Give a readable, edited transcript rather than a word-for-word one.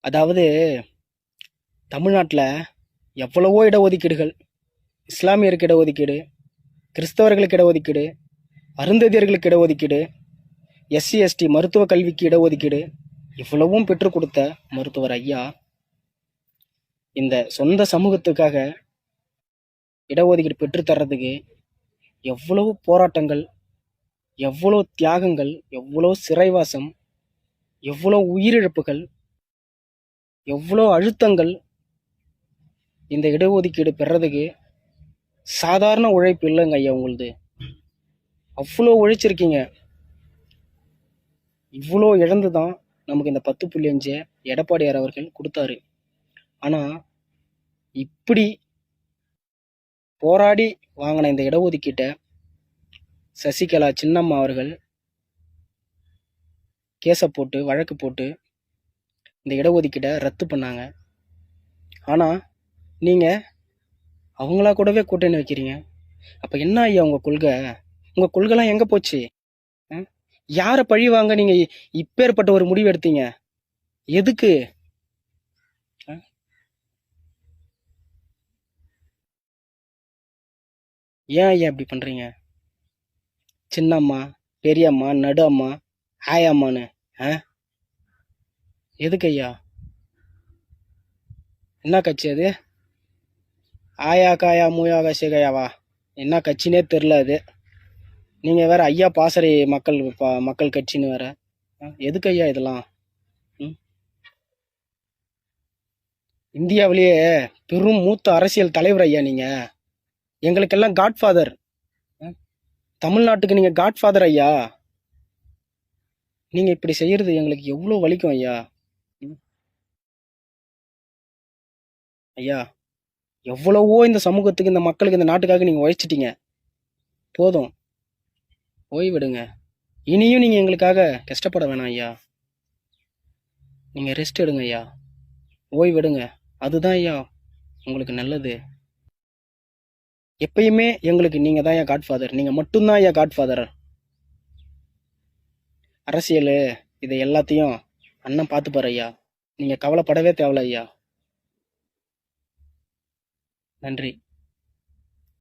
அதாவது தமிழ்நாட்டில் எவ்வளவோ இடஒதுக்கீடுகள், இஸ்லாமியருக்கு இடஒதுக்கீடு, கிறிஸ்தவர்களுக்கு இடஒதுக்கீடு, அருந்ததியர்களுக்கு இடஒதுக்கீடு, எஸ்சி எஸ்டி மருத்துவ கல்விக்கு இடஒதுக்கீடு, இவ்வளவும் பெற்றுக் கொடுத்த மருத்துவர் ஐயா இந்த சொந்த சமூகத்துக்காக இடஒதுக்கீடு பெற்றுத்தர்றதுக்கு எவ்வளவு போராட்டங்கள், எவ்வளோ தியாகங்கள், எவ்வளோ சிறைவாசம், எவ்வளோ உயிரிழப்புகள், எவ்வளோ அழுத்தங்கள். இந்த இடஒதுக்கீடு பெறதுக்கு சாதாரண உழைப்பு இல்லைங்க ஐயா. உங்களுது அவ்வளோ உழைச்சிருக்கீங்க. இவ்வளோ இழந்து தான் நமக்கு இந்த 10.5 எடப்பாடியார் அவர்கள் கொடுத்தாரு. ஆனால் இப்படி போராடி வாங்கின இந்த இடஒதுக்கீட்டை சசிகலா சின்னம்மா அவர்கள் கேஸை போட்டு வழக்கு போட்டு இந்த இடஒதுக்கீட்டை ரத்து பண்ணாங்க. ஆனால் நீங்கள் அவங்களா கூடவே கூட்டணி வைக்கிறீங்க. அப்போ என்ன ஐயா உங்கள் கொள்கை? உங்கள் கொள்கைலாம் எங்கே போச்சு? யாரை பழி வாங்க நீங்கள் இப்பேற்பட்ட ஒரு முடிவு எடுத்தீங்க? எதுக்கு? ஏன் ஐயா இப்படி பண்ணுறீங்க? சின்னம்மா, பெரியம்மா, நடு அம்மா, ஆயாம்மான்னு எதுக்கு ஐயா? என்ன கட்சி அது? ஆயா காயா மூயா கசிகையாவா? என்ன கட்சினே தெரில அது. நீங்கள் வேற ஐயா பாசறை மக்கள் கட்சின்னு வேற. எதுக்கு ஐயா இதெல்லாம்? இந்தியாவிலேயே பெரும் மூத்த அரசியல் தலைவர் ஐயா நீங்கள். எங்களுக்கெல்லாம் காட்ஃபாதர். தமிழ்நாட்டுக்கு நீங்கள் காட்ஃபாதர் ஐயா. நீங்கள் இப்படி செய்யறது எங்களுக்கு எவ்வளோ வலிக்கும் ஐயா. ஐயா, எவ்வளவோ இந்த சமூகத்துக்கு, இந்த மக்களுக்கு, இந்த நாட்டுக்காக நீங்கள் உழைச்சிட்டீங்க. போதும், ஓய்விடுங்க. இனியும் நீங்கள் எங்களுக்காக கஷ்டப்பட வேணாம் ஐயா. நீங்கள் ரெஸ்ட் எடுங்க ஐயா, ஓய்விடுங்க. அதுதான் ஐயா உங்களுக்கு நல்லது. எப்பயுமே எங்களுக்கு நீங்கள் தான் ஐயா காட்ஃபாதர். நீங்கள் மட்டும்தான் ஐயா காட்ஃபாதர். அரசியல் இதை எல்லாத்தையும் அண்ணன் பார்த்துப்பார் ஐயா. நீங்கள் கவலைப்படவே தேவையில்ல ஐயா. நன்றி.